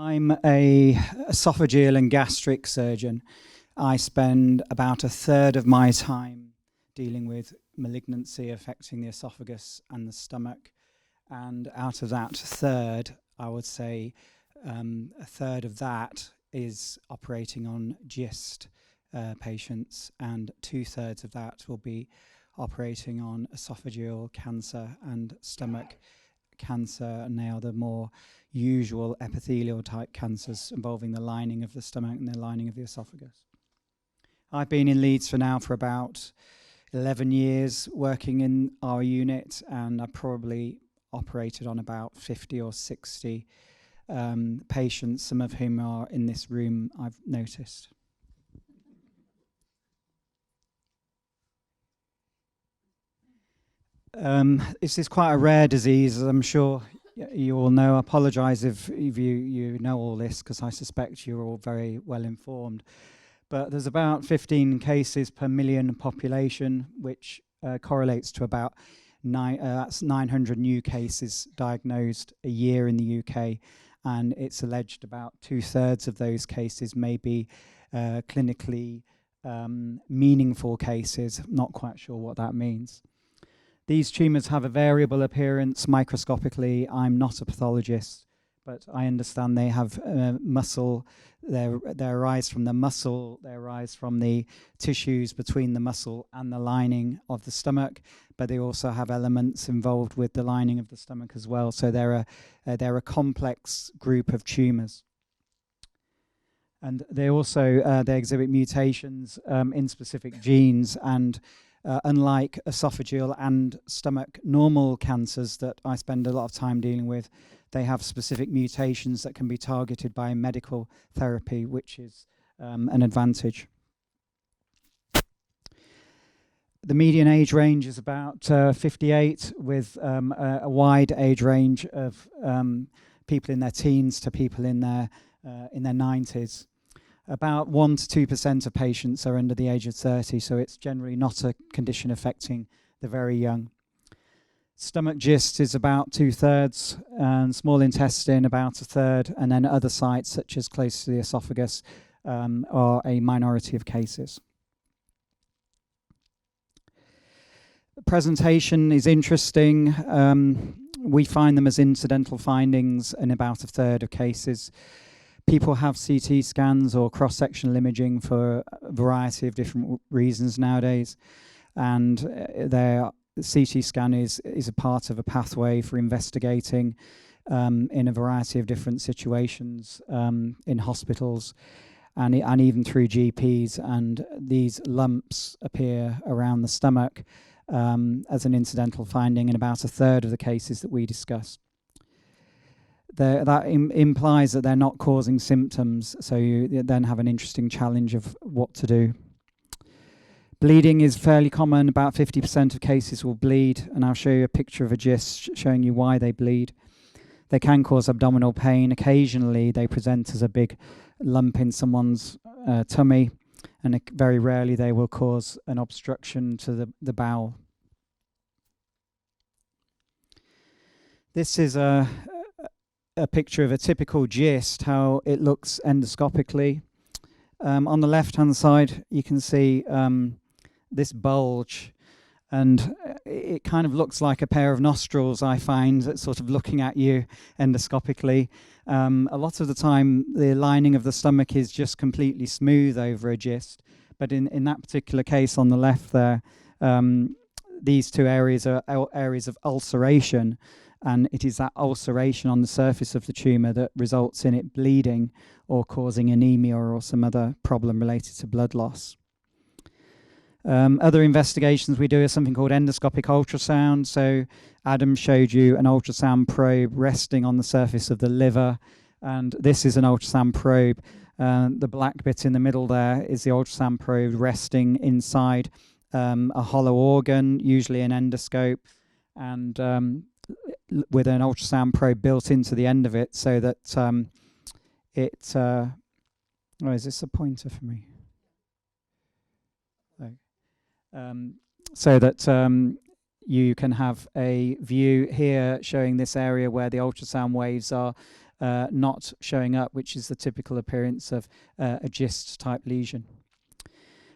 I'm a esophageal and gastric surgeon. I spend about a third of my time dealing with malignancy affecting the esophagus and the stomach. And out of that third, I would say a third of that is operating on GIST patients, and 2/3 of that will be operating on esophageal cancer and stomach cancer, and they are the more usual epithelial type cancers involving the lining of the stomach and the lining of the esophagus. I've been in Leeds for about 11 years working in our unit, and I probably operated on about 50 or 60 patients, some of whom are in this room, I've noticed. This is quite a rare disease, as I'm sure you all know. I apologise if you know all this, because I suspect you're all very well informed. But there's about 15 cases per million population, which correlates to about 900 new cases diagnosed a year in the UK. And it's alleged about 2/3 of those cases may be clinically meaningful cases. Not quite sure what that means. These tumours have a variable appearance microscopically. I'm not a pathologist, but I understand they have muscle. They arise from the muscle. They arise from the tissues between the muscle and the lining of the stomach, but they also have elements involved with the lining of the stomach as well. So they're a complex group of tumours. And they also they exhibit mutations in specific genes, and unlike esophageal and stomach normal cancers that I spend a lot of time dealing with, they have specific mutations that can be targeted by medical therapy, which is an advantage. The median age range is about 58, with a wide age range of people in their teens to people in their 90s. About 1 to 2% of patients are under the age of 30, so it's generally not a condition affecting the very young. Stomach GIST is about 2/3, and small intestine about 1/3, and then other sites, such as close to the esophagus, are a minority of cases. The presentation is interesting. We find them as incidental findings in about 1/3 of cases. People have CT scans or cross-sectional imaging for a variety of different reasons nowadays, and their CT scan is a part of a pathway for investigating in a variety of different situations in hospitals and even through GPs. And these lumps appear around the stomach as an incidental finding in about 1/3 of the cases that we discuss. That implies that they're not causing symptoms, so you then have an interesting challenge of what to do. Bleeding is fairly common. About 50% of cases will bleed, and I'll show you a picture of a GIST showing you why they bleed. They can cause abdominal pain. Occasionally, they present as a big lump in someone's tummy, and very rarely they will cause an obstruction to the bowel. This is a picture of a typical GIST, how it looks endoscopically. On the left-hand side, you can see this bulge, and it kind of looks like a pair of nostrils, I find, that's sort of looking at you endoscopically. A lot of the time, the lining of the stomach is just completely smooth over a GIST, but in that particular case on the left there, these two areas are areas of ulceration, and it is that ulceration on the surface of the tumour that results in it bleeding or causing anemia or some other problem related to blood loss. Other investigations we do is something called endoscopic ultrasound. So Adam showed you an ultrasound probe resting on the surface of the liver, and this is an ultrasound probe. The black bit in the middle there is the ultrasound probe resting inside a hollow organ, usually an endoscope, and with an ultrasound probe built into the end of it, so that oh, is this a pointer for me? So that you can have a view here showing this area where the ultrasound waves are not showing up, which is the typical appearance of a GIST type lesion.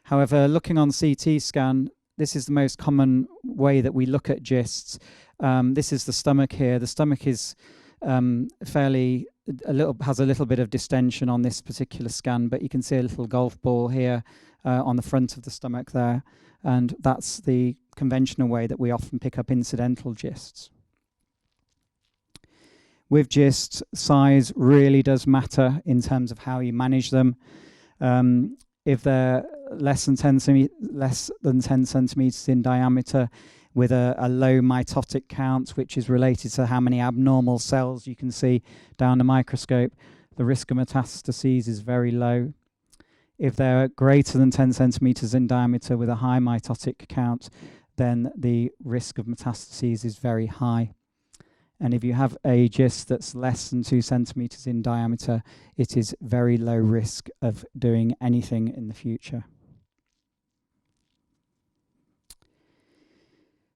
However, looking on CT scan, this is the most common way that we look at GISTs. This is the stomach here. The stomach is has a little bit of distension on this particular scan, but you can see a little golf ball here on the front of the stomach there, and that's the conventional way that we often pick up incidental GISTs. With GISTs, size really does matter in terms of how you manage them. If they're less than 10 centimeters in diameter, with a low mitotic count, which is related to how many abnormal cells you can see down the microscope, the risk of metastases is very low. If they're greater than 10 centimeters in diameter with a high mitotic count, then the risk of metastases is very high. And if you have a GIST that's less than 2 centimeters in diameter, it is very low risk of doing anything in the future.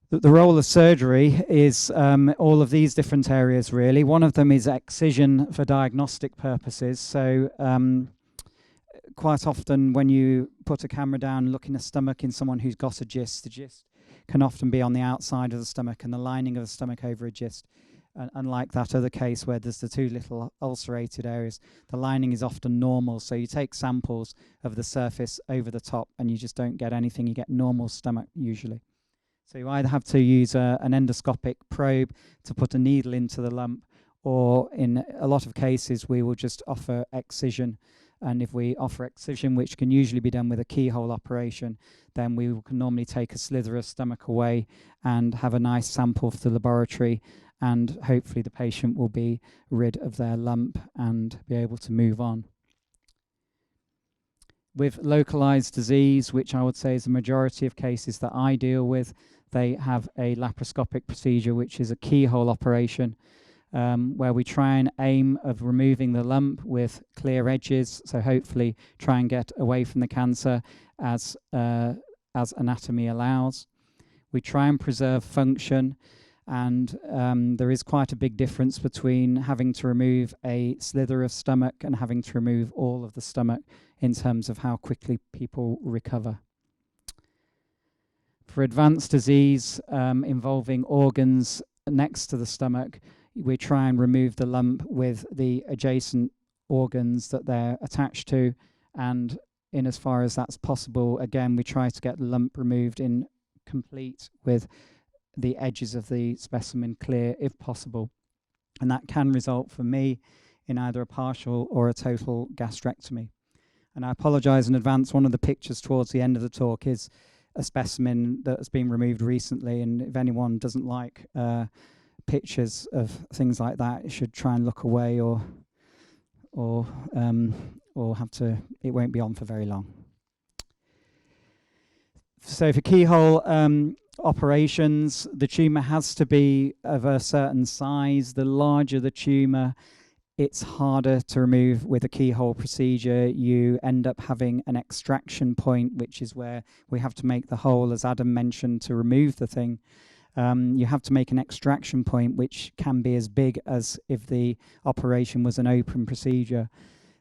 The role of surgery is all of these different areas, really. One of them is excision for diagnostic purposes. So quite often when you put a camera down and look in the stomach in someone who's got a GIST, the GIST can often be on the outside of the stomach and the lining of the stomach over a GIST. Unlike that other case where there's the two little ulcerated areas, the lining is often normal. So you take samples of the surface over the top and you just don't get anything. You get normal stomach usually. So you either have to use an endoscopic probe to put a needle into the lump, or in a lot of cases we will just offer excision. And if we offer excision, which can usually be done with a keyhole operation, then we can normally take a slither of stomach away and have a nice sample for the laboratory, and hopefully the patient will be rid of their lump and be able to move on. With localized disease, which I would say is the majority of cases that I deal with, they have a laparoscopic procedure, which is a keyhole operation, where we try and aim of removing the lump with clear edges, so hopefully try and get away from the cancer as anatomy allows. We try and preserve function, and there is quite a big difference between having to remove a slither of stomach and having to remove all of the stomach in terms of how quickly people recover. For advanced disease involving organs next to the stomach, we try and remove the lump with the adjacent organs that they're attached to, and in as far as that's possible, again, we try to get the lump removed in complete with the edges of the specimen clear if possible. And that can result for me in either a partial or a total gastrectomy. And I apologize in advance, one of the pictures towards the end of the talk is a specimen that has been removed recently, and if anyone doesn't like pictures of things like that, you should try and look away or have to, it won't be on for very long. So for keyhole operations, the tumor has to be of a certain size. The larger the tumor, it's harder to remove with a keyhole procedure. You end up having an extraction point, which is where we have to make the hole, as Adam mentioned, to remove the thing. You have to make an extraction point, which can be as big as if the operation was an open procedure.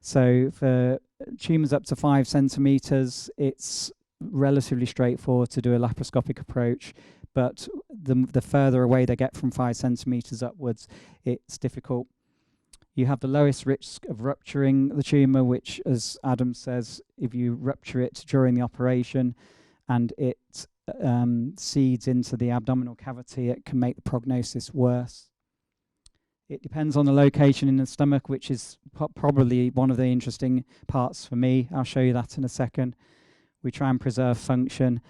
So for tumors up to 5 centimeters, it's relatively straightforward to do a laparoscopic approach, but the further away they get from 5 centimeters upwards, it's difficult. You have the lowest risk of rupturing the tumor, which, as Adam says, if you rupture it during the operation and it seeds into the abdominal cavity, it can make the prognosis worse. It depends on the location in the stomach, which is probably one of the interesting parts for me. I'll show you that in a second. We try and preserve function,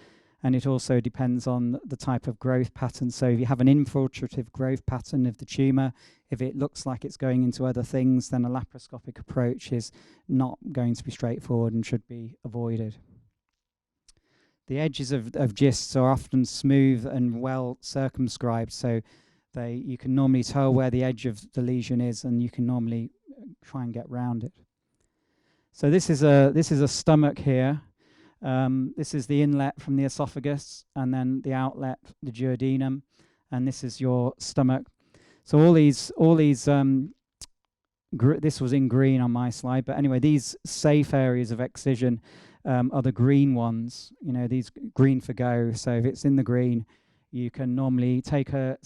and it also depends on the type of growth pattern. So if you have an infiltrative growth pattern of the tumor, if it looks like it's going into other things, then a laparoscopic approach is not going to be straightforward and should be avoided. The edges of GISTs are often smooth and well circumscribed, so you can normally tell where the edge of the lesion is, and you can normally try and get round it. So this is a stomach here. This is the inlet from the esophagus, and then the outlet, the duodenum, and this is your stomach. So all these this was in green on my slide, but anyway, these safe areas of excision are the green ones. You know, these green for go. So if it's in the green, you can normally take a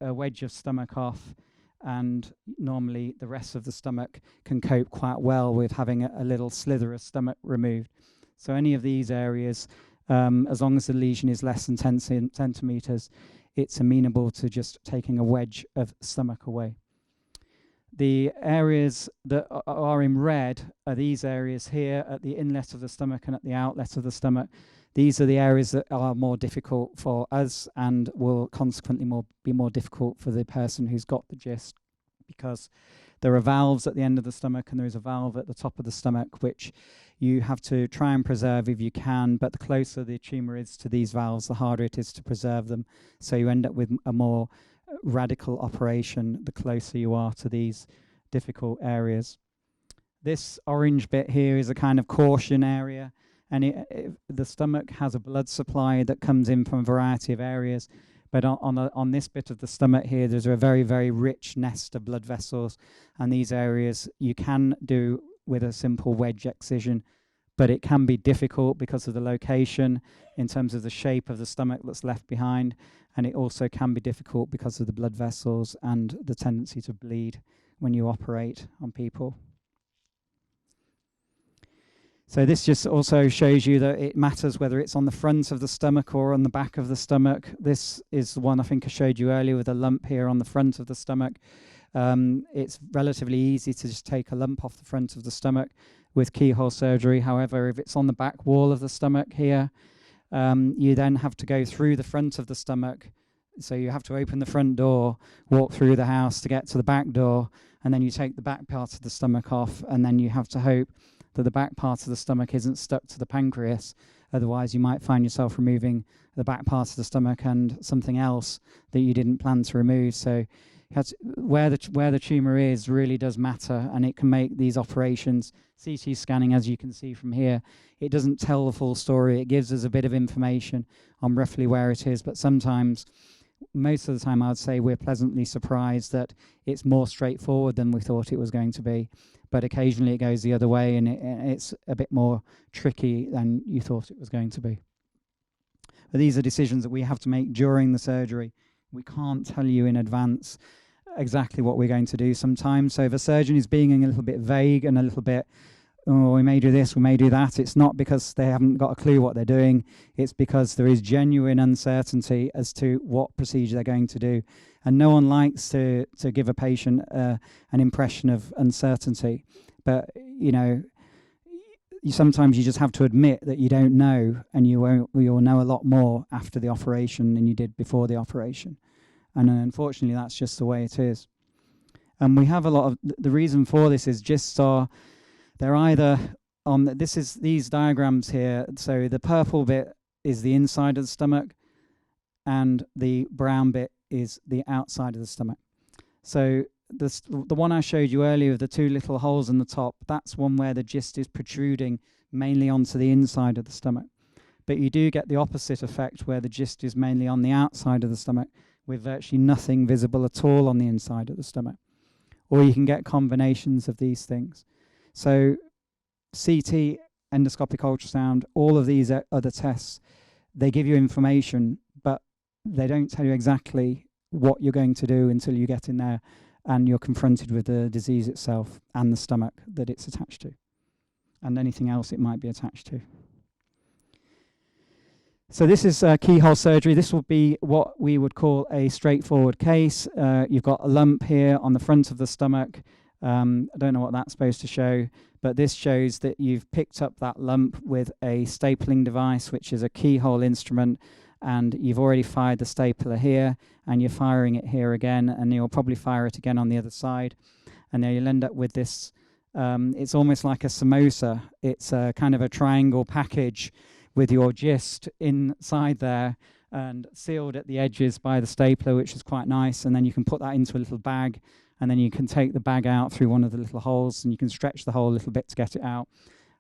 wedge of stomach off, and normally the rest of the stomach can cope quite well with having a little slither of stomach removed. So any of these areas, as long as the lesion is less than 10 centimeters, it's amenable to just taking a wedge of stomach away. The areas that are in red are these areas here at the inlet of the stomach and at the outlet of the stomach. These are the areas that are more difficult for us and will consequently be more difficult for the person who's got the GIST, because there are valves at the end of the stomach and there is a valve at the top of the stomach which you have to try and preserve if you can, but the closer the tumour is to these valves, the harder it is to preserve them. So you end up with a more radical operation the closer you are to these difficult areas. This orange bit here is a kind of caution area, and the stomach has a blood supply that comes in from a variety of areas, but on this bit of the stomach here, there's a very, very rich nest of blood vessels, and these areas you can do with a simple wedge excision, but it can be difficult because of the location in terms of the shape of the stomach that's left behind, and it also can be difficult because of the blood vessels and the tendency to bleed when you operate on people. So this just also shows you that it matters whether it's on the front of the stomach or on the back of the stomach. This is the one I think I showed you earlier with a lump here on the front of the stomach. It's relatively easy to just take a lump off the front of the stomach with keyhole surgery. However, if it's on the back wall of the stomach here, you then have to go through the front of the stomach. So you have to open the front door, walk through the house to get to the back door, and then you take the back part of the stomach off, and then you have to hope that the back part of the stomach isn't stuck to the pancreas. Otherwise, you might find yourself removing the back part of the stomach and something else that you didn't plan to remove. So where the tumour is really does matter, and it can make these operations. CT scanning, as you can see from here, it doesn't tell the full story. It gives us a bit of information on roughly where it is, but sometimes, most of the time, I would say we're pleasantly surprised that it's more straightforward than we thought it was going to be. But occasionally it goes the other way, and it's a bit more tricky than you thought it was going to be. But these are decisions that we have to make during the surgery. We can't tell you in advance exactly what we're going to do sometimes. So if a surgeon is being a little bit vague and a little bit, oh, we may do this, we may do that, it's not because they haven't got a clue what they're doing. It's because there is genuine uncertainty as to what procedure they're going to do. And no one likes to give a patient an impression of uncertainty. But, you know, sometimes you just have to admit that you don't know, and you'll know a lot more after the operation than you did before the operation. And unfortunately, that's just the way it is. And we have a lot of, the reason for this is GISTs are, they're either on, these diagrams here, so the purple bit is the inside of the stomach, and the brown bit is the outside of the stomach. So the one I showed you earlier with the two little holes in the top, that's one where the GIST is protruding mainly onto the inside of the stomach. But you do get the opposite effect where the GIST is mainly on the outside of the stomach with virtually nothing visible at all on the inside of the stomach. Or you can get combinations of these things. So CT, endoscopic ultrasound, all of these other tests, they give you information, but they don't tell you exactly what you're going to do until you get in there and you're confronted with the disease itself and the stomach that it's attached to, and anything else it might be attached to. So this is keyhole surgery. This will be what we would call a straightforward case. You've got a lump here on the front of the stomach. I don't know what that's supposed to show, but this shows that you've picked up that lump with a stapling device, which is a keyhole instrument, and you've already fired the stapler here, and you're firing it here again, and you'll probably fire it again on the other side. And then you'll end up with this, it's almost like a samosa. It's a kind of a triangle package with your GIST inside there and sealed at the edges by the stapler, which is quite nice. And then you can put that into a little bag, and then you can take the bag out through one of the little holes, and you can stretch the hole a little bit to get it out.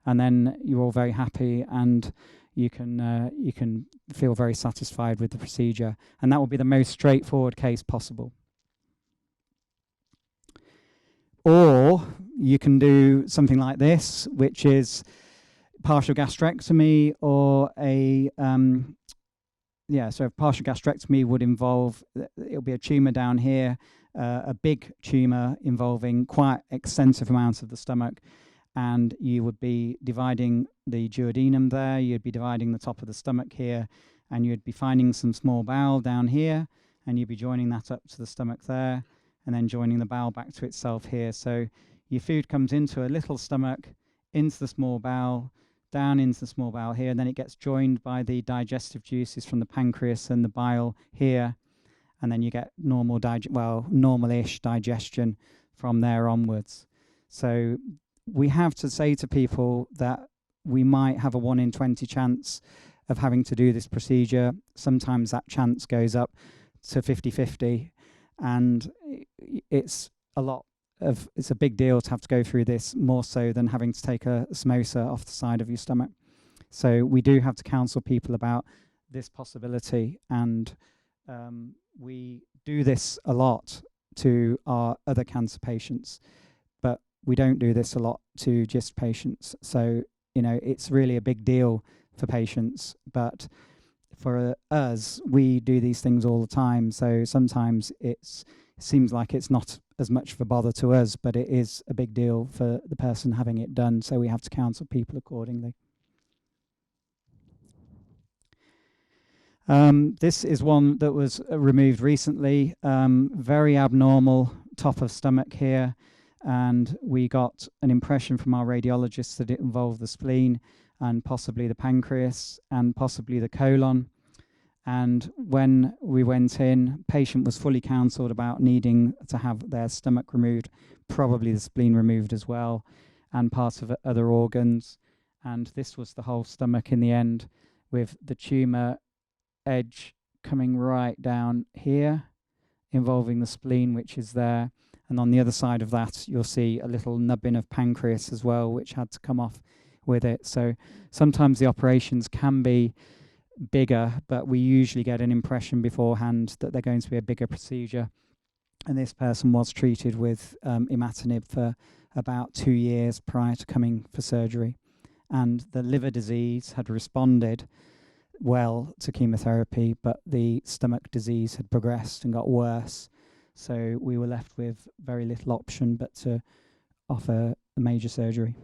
And then you're all very happy, and you can feel very satisfied with the procedure. And that will be the most straightforward case possible. Or you can do something like this, which is partial gastrectomy, or so a partial gastrectomy would involve, it'll be a tumour down here, a big tumour involving quite extensive amounts of the stomach, and you would be dividing the duodenum there, you'd be dividing the top of the stomach here, and you'd be finding some small bowel down here, and you'd be joining that up to the stomach there, and then joining the bowel back to itself here. So your food comes into a little stomach, into the small bowel, down into the small bowel here, and then it gets joined by the digestive juices from the pancreas and the bile here, and then you get normal-ish digestion from there onwards. So we have to say to people that we might have a 1 in 20 chance of having to do this procedure. Sometimes that chance goes up to 50-50, and it's a big deal to have to go through this, more so than having to take a samosa off the side of your stomach. So we do have to counsel people about this possibility, and we do this a lot to our other cancer patients, but we don't do this a lot to GIST patients. So, it's really a big deal for patients, but for us, we do these things all the time. So sometimes it seems like it's not as much of a bother to us, but it is a big deal for the person having it done. So we have to counsel people accordingly. This is one that was removed recently, very abnormal top of stomach here, and we got an impression from our radiologists that it involved the spleen and possibly the pancreas and possibly the colon. And when we went in, patient was fully counselled about needing to have their stomach removed, probably the spleen removed as well, and parts of other organs. And this was the whole stomach in the end, with the tumour edge coming right down here, involving the spleen, which is there. And on the other side of that, you'll see a little nubbin of pancreas as well, which had to come off with it. So sometimes the operations can be bigger, but we usually get an impression beforehand that they're going to be a bigger procedure. And this person was treated with imatinib for about 2 years prior to coming for surgery. And the liver disease had responded well to chemotherapy, but the stomach disease had progressed and got worse. So we were left with very little option but to offer a major surgery.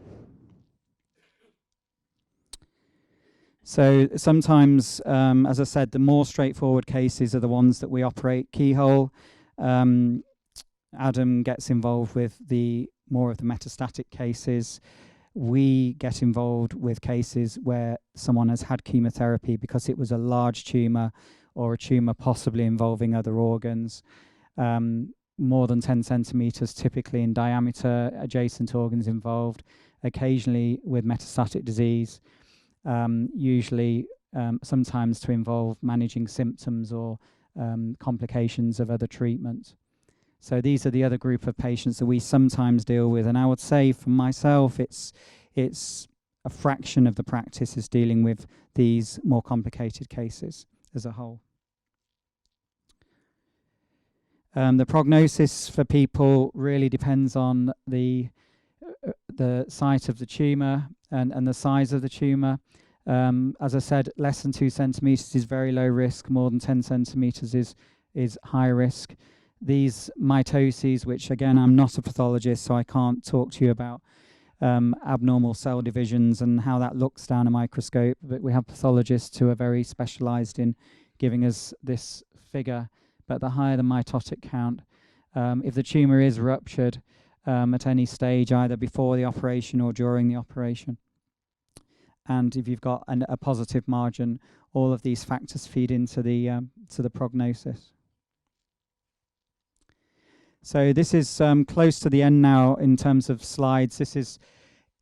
So sometimes, as I said, the more straightforward cases are the ones that we operate. Keyhole, Adam gets involved with more of the metastatic cases. We get involved with cases where someone has had chemotherapy because it was a large tumour or a tumour possibly involving other organs, more than 10 centimetres typically in diameter, adjacent organs involved, occasionally with metastatic disease. Usually sometimes to involve managing symptoms or complications of other treatment. So these are the other group of patients that we sometimes deal with, and I would say for myself it's a fraction of the practice is dealing with these more complicated cases as a whole. The prognosis for people really depends on the site of the tumour and the size of the tumour. As I said, less than 2 centimetres is very low risk, more than 10 centimetres is high risk. These mitoses, which again, I'm not a pathologist, so I can't talk to you about abnormal cell divisions and how that looks down a microscope, but we have pathologists who are very specialised in giving us this figure. But the higher the mitotic count, if the tumour is ruptured at any stage, either before the operation or during the operation, and if you've got a positive margin, all of these factors feed into the prognosis. So this is close to the end now in terms of slides.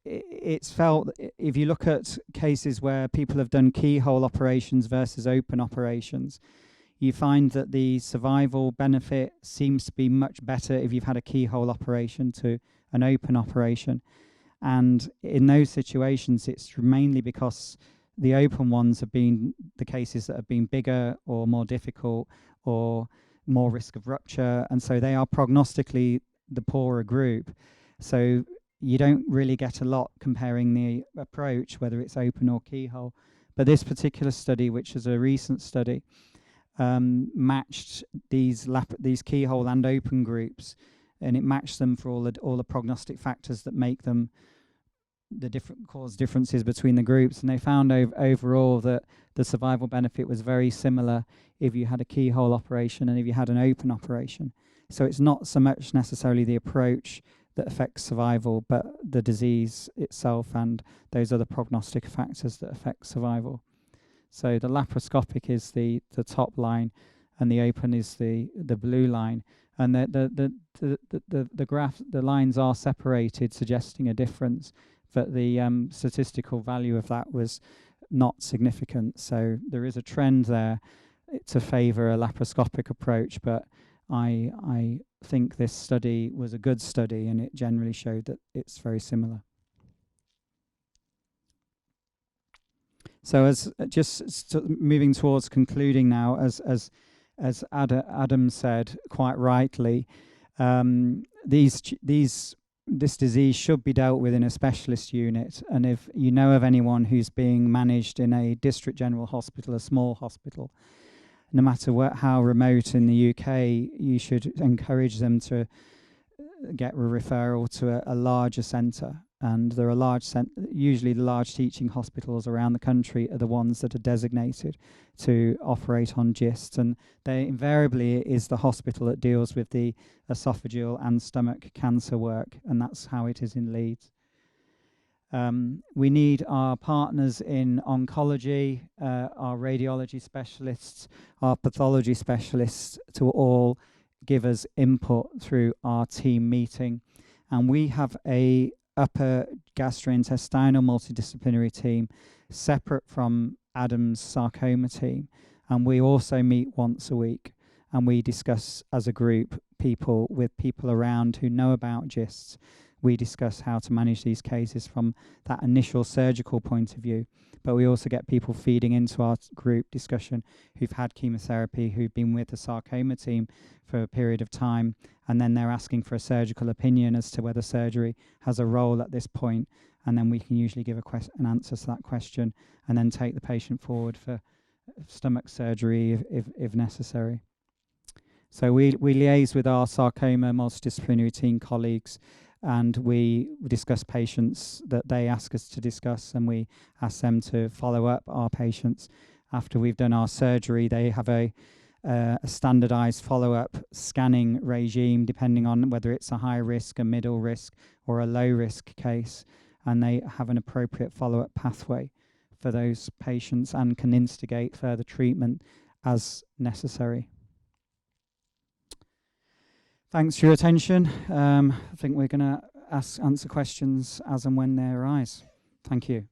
It's felt, if you look at cases where people have done keyhole operations versus open operations, you find that the survival benefit seems to be much better if you've had a keyhole operation to an open operation. And in those situations, it's mainly because the open ones have been the cases that have been bigger or more difficult or more risk of rupture, and so they are prognostically the poorer group. So you don't really get a lot comparing the approach, whether it's open or keyhole. But this particular study, which is a recent study, matched these keyhole and open groups, and it matched them for all the prognostic factors that make them cause differences between the groups. And they found overall that the survival benefit was very similar if you had a keyhole operation and if you had an open operation. So it's not so much necessarily the approach that affects survival, but the disease itself and those other prognostic factors that affect survival. So the laparoscopic is the top line, and the open is the blue line. And the graph, the lines are separated, suggesting a difference, but the statistical value of that was not significant. So there is a trend there to favour a laparoscopic approach, but I think this study was a good study, and it generally showed that it's very similar. So as moving towards concluding now, as Adam said quite rightly, this disease should be dealt with in a specialist unit. And if you know of anyone who's being managed in a district general hospital, a small hospital, no matter how remote in the UK, you should encourage them to get a referral to a larger centre. And there are usually the large teaching hospitals around the country are the ones that are designated to operate on GIST. And they invariably is the hospital that deals with the esophageal and stomach cancer work, and that's how it is in Leeds. We need our partners in oncology, our radiology specialists, our pathology specialists to all give us input through our team meeting. And we have a upper gastrointestinal multidisciplinary team separate from Adam's sarcoma team, and we also meet once a week, and we discuss as a group with people around who know about GISTs. We discuss how to manage these cases from that initial surgical point of view, but we also get people feeding into our group discussion who've had chemotherapy, who've been with the sarcoma team for a period of time, and then they're asking for a surgical opinion as to whether surgery has a role at this point, and then we can usually give an answer to that question and then take the patient forward for stomach surgery if necessary. So we liaise with our sarcoma multidisciplinary team colleagues, and we discuss patients that they ask us to discuss, and we ask them to follow up our patients. After we've done our surgery, they have a standardized follow-up scanning regime depending on whether it's a high risk, a middle risk, or a low risk case, and they have an appropriate follow-up pathway for those patients and can instigate further treatment as necessary. Thanks for your attention. I think we're going to answer questions as and when they arise. Thank you.